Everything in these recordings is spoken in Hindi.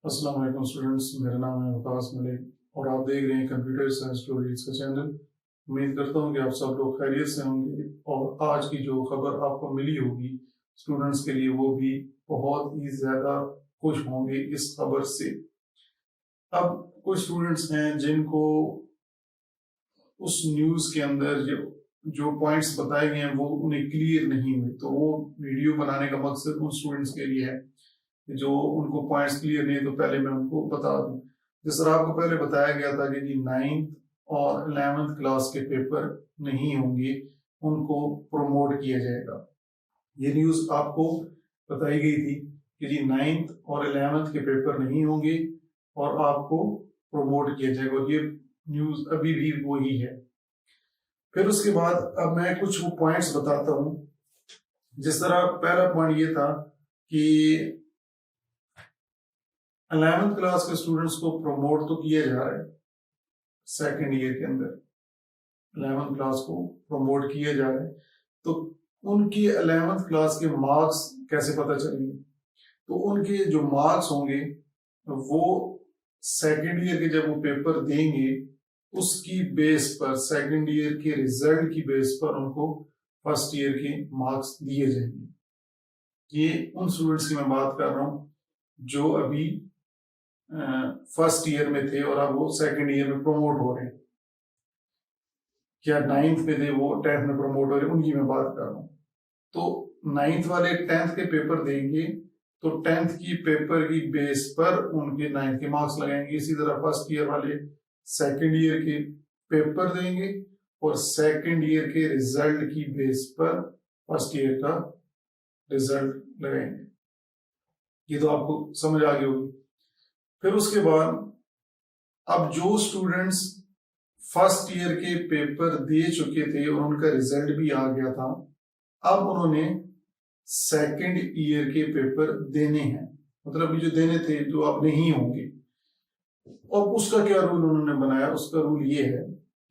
अस्सलाम वालेकुम स्टूडेंट्स, मेरा नाम है वकास मलिक और आप देख रहे हैं कंप्यूटर साइंस स्टोरीज का चैनल। उम्मीद करता हूं कि आप सब लोग खैरियत से होंगे और आज की जो खबर आपको मिली होगी स्टूडेंट्स के लिए वो भी बहुत ही ज़्यादा खुश होंगे इस खबर से। अब कुछ स्टूडेंट्स हैं जिनको उस न्यूज़ के अंदर जो पॉइंट्स बताए गए हैं वो उन्हें क्लियर नहीं हुए, तो वो वीडियो बनाने का मकसद उन स्टूडेंट्स के लिए है जो उनको पॉइंट्स क्लियर नहीं, तो पहले मैं उनको बता दूं। जिस तरह आपको पहले बताया गया था कि 9th और 11th क्लास के पेपर नहीं होंगे, उनको प्रमोट किया जाएगा। ये न्यूज़ आपको बताई गई थी कि जी 9th और 11th के पेपर नहीं होंगे और आपको प्रमोट किया जाएगा, और ये न्यूज़ अभी भी वही है। फिर उसके बाद अब मैं कुछ वो पॉइंट्स बताता हूँ। जिस तरह पहला पॉइंट ये था कि 11th क्लास के स्टूडेंट्स को प्रमोट तो किया जा रहा है, सेकेंड ईयर के अंदर 11th क्लास को प्रमोट किया जा रहा है, तो उनकी 11th क्लास के मार्क्स कैसे पता चलेंगे? तो उनके जो मार्क्स होंगे वो सेकेंड ईयर के जब वो पेपर देंगे उसकी बेस पर, सेकेंड ईयर के रिजल्ट की बेस पर उनको फर्स्ट ईयर के मार्क्स दिए जाएंगे। ये उन स्टूडेंट्स की मैं बात कर रहा हूँ जो अभी फर्स्ट ईयर में थे और अब वो सेकंड ईयर में प्रमोट हो रहे हैं, या 9th में थे वो 10th में प्रमोट हो रहे हैं, उनकी मैं बात कर रहा हूँ। तो 9th वाले 10th के पेपर देंगे तो 10th की पेपर की बेस पर उनके 9th के मार्क्स लगाएंगे। इसी तरह फर्स्ट ईयर वाले सेकंड ईयर के पेपर देंगे और सेकंड ईयर के रिजल्ट की बेस पर फर्स्ट ईयर का रिजल्ट लगाएंगे। ये तो आपको समझ आ गई होगी। फिर उसके बाद अब जो स्टूडेंट्स फर्स्ट ईयर के पेपर दे चुके थे और उनका रिजल्ट भी आ गया था, अब उन्होंने सेकंड ईयर के पेपर देने हैं, मतलब जो देने थे जो अब नहीं होंगे। और उसका क्या रूल उन्होंने बनाया? उसका रूल ये है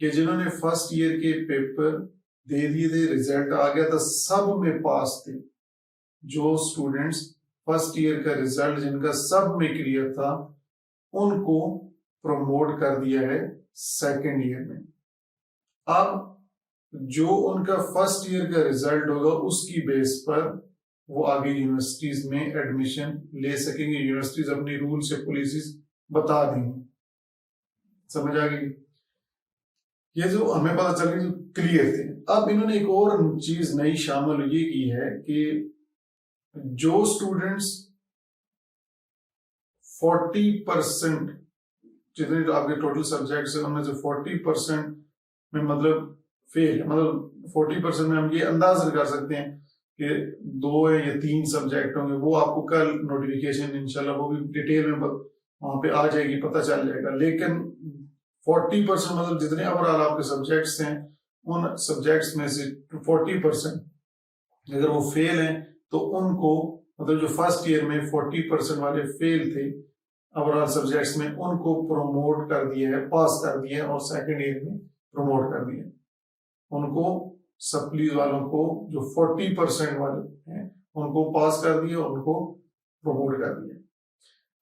कि जिन्होंने फर्स्ट ईयर के पेपर दे दिए थे, रिजल्ट आ गया था, सब में पास थे, जो स्टूडेंट्स फर्स्ट ईयर का रिजल्ट जिनका सब में क्लियर था उनको प्रमोट कर दिया है सेकेंड ईयर में। अब जो उनका फर्स्ट ईयर का रिजल्ट होगा उसकी बेस पर वो आगे यूनिवर्सिटीज में एडमिशन ले सकेंगे। यूनिवर्सिटीज अपनी रूल्स या पॉलिसीज बता देंगे। समझ आ गई? ये जो हमें पता चल गया, जो क्लियर थे। अब इन्होंने एक और चीज नई शामिल ये की है कि जो स्टूडेंट्स 40% जितने तो आपके टोटल सब्जेक्ट्स है उनमें से 40% में मतलब फेल, मतलब 40% में हम ये अंदाज कर सकते हैं कि 2 या 3 सब्जेक्ट होंगे। वो आपको कल नोटिफिकेशन इंशाल्लाह वो भी डिटेल में वहां पे आ जाएगी, पता चल जाएगा। लेकिन 40% मतलब जितने ओवरऑल आपके सब्जेक्ट्स हैं उन सब्जेक्ट्स में से 40% अगर वो फेल हैं तो उनको, मतलब जो फर्स्ट ईयर में 40% वाले फेल थे ओवरऑल सब्जेक्ट्स में, उनको प्रमोट कर दिया है, पास कर दिया है, और सेकंड ईयर में प्रमोट कर दिया। उनको सप्लीज वालों को जो 40% वाले हैं उनको पास कर दिया, उनको प्रमोट कर दिया।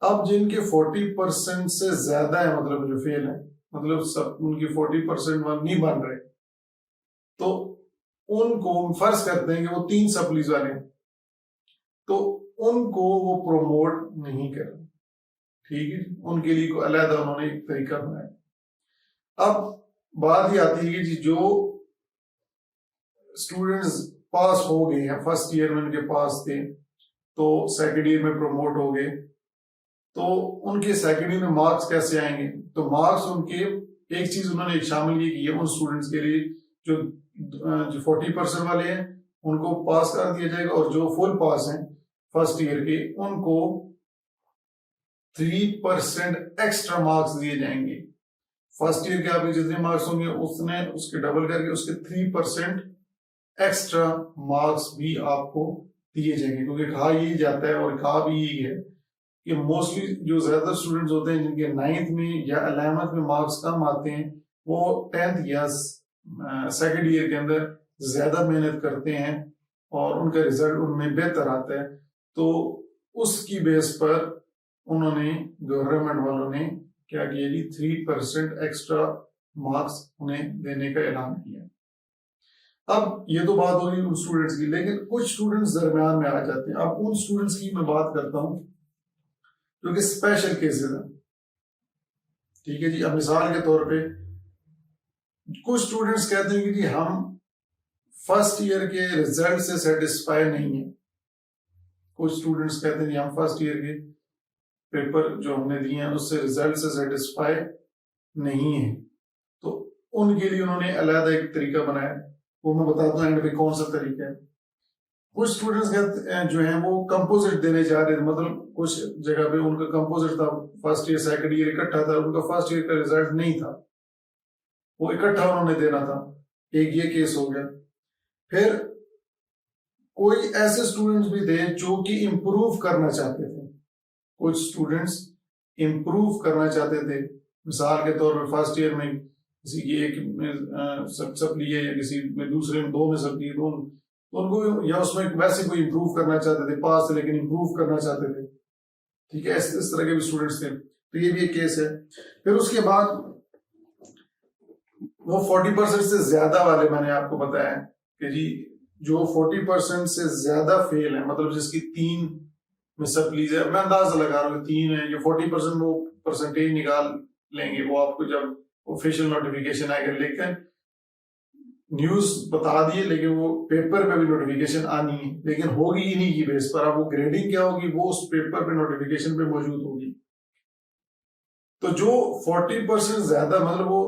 अब जिनके 40% से ज्यादा है, मतलब जो फेल है, मतलब सब उनकी 40% वाले नहीं बन रहे, तो उनको फर्ज करते हैं कि वो 3 सप्लीज वाले हैं, तो उनको वो प्रमोट नहीं कर, ठीक है, उनके लिए को अलग उन्होंने एक तरीका बनाया। अब बात ही आती है कि जो स्टूडेंट्स पास हो गए हैं, फर्स्ट ईयर में उनके पास थे तो सेकेंड ईयर में प्रमोट हो गए, तो उनके सेकेंड ईयर में मार्क्स कैसे आएंगे? तो मार्क्स उनके, एक चीज उन्होंने एक शामिल ये की है उन स्टूडेंट्स के लिए जो 40% वाले हैं उनको पास कर दिया जाएगा, और जो फुल पास हैं फर्स्ट ईयर के उनको 3% एक्स्ट्रा मार्क्स दिए जाएंगे। फर्स्ट ईयर के आपके जितने मार्क्स होंगे उसने उसके डबल करके उसके 3% एक्स्ट्रा मार्क्स भी आपको दिए जाएंगे। क्योंकि कहा यही जाता है और कहा भी यही है कि मोस्टली जो ज्यादा स्टूडेंट्स होते हैं जिनके 9th में या 11th में मार्क्स कम आते हैं, वो 10th या सेकेंड ईयर के अंदर ज्यादा मेहनत करते हैं और उनका रिजल्ट उनमें बेहतर आता है। तो उसकी बेस पर उन्होंने गवर्नमेंट वालों ने क्या किया जी, 3% एक्स्ट्रा मार्क्स उन्हें देने का ऐलान किया। अब ये तो बात होगी उन स्टूडेंट्स की, लेकिन कुछ स्टूडेंट्स दरमियान में आ जाते हैं। अब उन स्टूडेंट्स की मैं बात करता हूं जो कि स्पेशल केसेस हैं, ठीक है जी। अब मिसाल के तौर पे कुछ स्टूडेंट्स कहते हैं कि जी हम फर्स्ट ईयर के रिजल्ट से सेटिस्फाई नहीं है। कुछ स्टूडेंट्स कहते हैं कि हम फर्स्ट ईयर के पेपर जो हमने दिए हैं उससे रिजल्ट से सेटिस्फाई नहीं है, तो उनके लिए उन्होंने अलग एक तरीका बनाया, वो मैं बताता हूँ एंड पे कौन सा तरीका है। कुछ स्टूडेंट्स जो हैं वो कंपोजिट देने जा रहे थे, मतलब कुछ जगह पे उनका कंपोजिट था, फर्स्ट ईयर सेकंड ईयर इकट्ठा था, उनका फर्स्ट ईयर का रिजल्ट नहीं था, वो इकट्ठा उन्होंने देना था। एक ये केस हो गया। फिर कोई ऐसे स्टूडेंट्स भी थे जो कि इम्प्रूव करना चाहते थे। कुछ स्टूडेंट्स इम्प्रूव करना चाहते थे, मिसाल के तौर पर फर्स्ट ईयर में किसी की एक में सब लिए या किसी में दूसरे में दो में सब लिए, तो उनको या उसमें वैसे कोई इम्प्रूव करना चाहते थे, पास थे लेकिन इम्प्रूव करना चाहते थे, ठीक है। इस तरह के भी स्टूडेंट्स थे, तो ये भी एक केस है। फिर उसके बाद वो 40% से ज्यादा वाले, मैंने आपको बताया कि जी जो 40% से ज्यादा फेल है, मतलब जिसकी 3 में सप्लीज है, मैं अंदाजा लगा रहा हूँ 3 है, ये 40% वो परसेंटेज निकाल लेंगे, वो आपको जब ऑफिशियल नोटिफिकेशन आएगा। लेकिन न्यूज बता दिए, लेकिन वो पेपर पे भी नोटिफिकेशन आनी है, लेकिन होगी इन्हीं की बेस पर। अब वो ग्रेडिंग क्या होगी वो उस पेपर पे नोटिफिकेशन पे मौजूद होगी। तो जो 40% ज्यादा, मतलब वो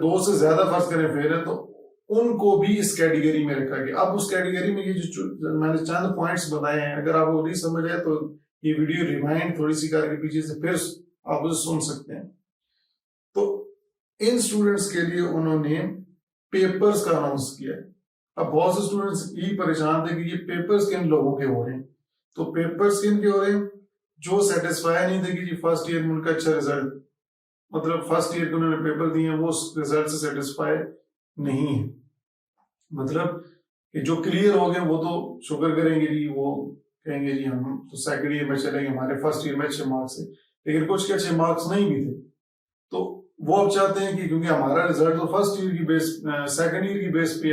2 से ज्यादा फर्ज करें फेल है, तो उनको भी इस कैटेगरी में रखा गया। अब उस कैटेगरी में ये जो मैंने चंद पॉइंट्स बताए हैं, अगर आपको नहीं समझ आए तो ये वीडियो रिवाइंड थोड़ी सी करके पीछे से फिर आप उसे सुन सकते हैं। तो इन स्टूडेंट्स के लिए उन्होंने पेपर्स का अनाउंस किया है। अब बहुत से स्टूडेंट्स यही परेशान थे कि ये पेपर्स किन लोगों के हो रहे हैं। तो पेपर्स किन के हो रहे हैं? जो सेटिस्फाई नहीं थे कि जी फर्स्ट ईयर में उनका अच्छा रिजल्ट, मतलब फर्स्ट ईयर के उन्होंने पेपर दिए, वो रिजल्ट से सेटिस्फाई नहीं है। मतलब कि जो क्लियर हो गए वो तो शुक्र करेंगे जी, वो कहेंगे जी हम तो सेकंड ईयर में चलेंगे, हमारे फर्स्ट ईयर में अच्छे मार्क्स है। लेकिन कुछ के अच्छे मार्क्स नहीं भी थे, तो वो अब चाहते हैं कि क्योंकि हमारा रिजल्ट तो फर्स्ट ईयर की बेस, सेकंड ईयर की बेस पे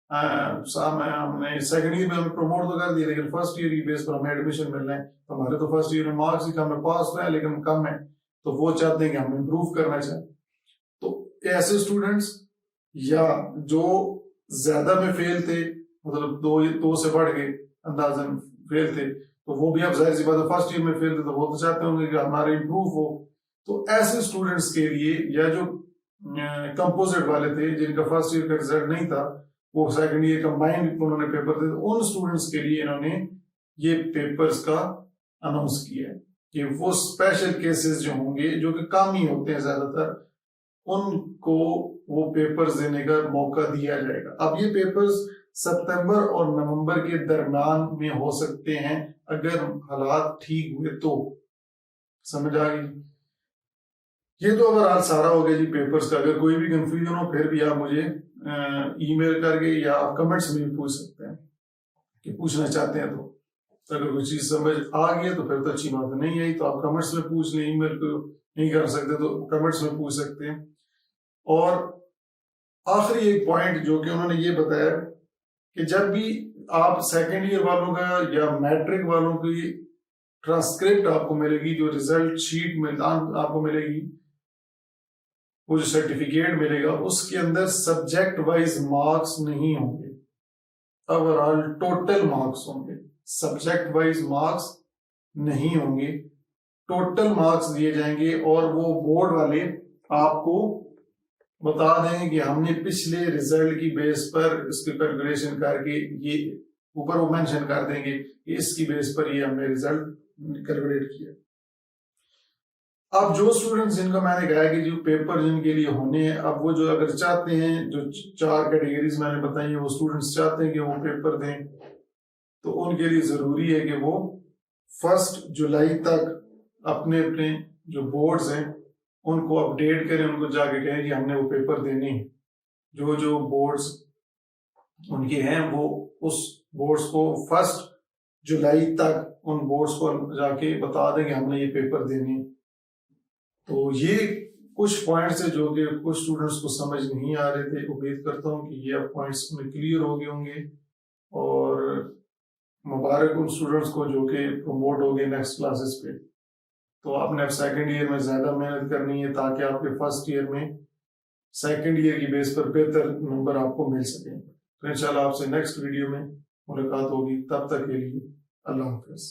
हमने सेकंड ईयर में हमें प्रमोट तो कर दिया, लेकिन फर्स्ट ईयर की बेस पर हमें एडमिशन मिल रहे हैं, तो हमारे तो फर्स्ट ईयर में मार्क्स ही कम है, पास रहे लेकिन कम है, तो वो चाहते हैं कि हम इम्प्रूव करना चाहें। तो ऐसे स्टूडेंट्स या जो ज्यादा में फेल थे, मतलब दो से बढ़ के अंदाजन फेल थे, तो वो भी अब जाहिर सी बात है फर्स्ट ईयर में फेल थे, तो वो तो चाहते होंगे कि हमारा इम्प्रूव हो। तो ऐसे स्टूडेंट्स के लिए, या जो कंपोजिट वाले थे जिनका फर्स्ट ईयर का रिजल्ट नहीं था, वो सेकंड ईयर कंबाइंड उन्होंने पेपर थे, तो उन स्टूडेंट्स के लिए इन्होंने ये पेपर्स का अनाउंस किया है कि वो स्पेशल केसेस जो होंगे, जो कि कम ही होते हैं ज्यादातर, उनको वो पेपर्स देने का मौका दिया जाएगा। अब ये पेपर्स सितंबर और नवंबर के दरमियान में हो सकते हैं, अगर हालात ठीक हुए तो। समझ आ गई? ये तो ओवरऑल सारा हो गया जी पेपर्स का। अगर कोई भी कंफ्यूजन हो फिर भी आप मुझे ईमेल करके या आप कमेंट्स में भी पूछ सकते हैं कि पूछना चाहते हैं। तो अगर कोई चीज समझ आ गई तो फिर तो अच्छी बात है, नहीं आई तो आप कमेंट्स में पूछ लें, ईमेल को नहीं कर सकते तो कमेंट्स में पूछ सकते हैं। और आखिरी एक पॉइंट जो कि उन्होंने ये बताया कि जब भी आप सेकेंड ईयर वालों का या मैट्रिक वालों की ट्रांसक्रिप्ट आपको मिलेगी, जो रिजल्ट शीट में आपको मिलेगी, वो जो सर्टिफिकेट मिलेगा, उसके अंदर सब्जेक्ट वाइज मार्क्स नहीं होंगे, ओवरऑल टोटल मार्क्स होंगे। सब्जेक्ट वाइज मार्क्स नहीं होंगे, टोटल मार्क्स दिए जाएंगे। और वो बोर्ड वाले आपको बता देंगे कि हमने पिछले रिजल्ट की बेस पर इसकी कैलकुलेशन करके, ये ऊपर वो मेंशन कर देंगे कि इसकी बेस पर ये हमने रिजल्ट कैलकुलेट किया। अब जो स्टूडेंट्स जिनका मैंने कहा कि जो पेपर जिनके लिए होने हैं, अब वो जो अगर चाहते हैं, जो 4 कैटेगरीज मैंने बताई है, वो स्टूडेंट्स चाहते हैं कि वो पेपर दें, तो उनके लिए जरूरी है कि वो 1 जुलाई तक अपने अपने जो बोर्ड्स हैं उनको अपडेट करें, उनको जाके कहें कि हमने वो पेपर देने हैं। जो जो बोर्ड्स उनके हैं वो उस बोर्ड्स को 1 जुलाई तक उन बोर्ड्स पर जाके बता दें कि हमने ये पेपर देने। तो ये कुछ पॉइंट्स है जो कि कुछ स्टूडेंट्स को समझ नहीं आ रहे थे। उम्मीद करता हूँ कि ये अब पॉइंट्स उन्हें क्लियर हो गए होंगे, और मुबारक उन स्टूडेंट्स को जो कि प्रमोट हो गए नेक्स्ट क्लासेस पे। तो आपने अब सेकेंड ईयर में ज़्यादा मेहनत करनी है ताकि आपके फर्स्ट ईयर में सेकेंड ईयर की बेस पर बेहतर नंबर आपको मिल सके। तो इंशाल्लाह आपसे नेक्स्ट वीडियो में मुलाकात होगी। तब तक के लिए अल्लाह हाफिज़।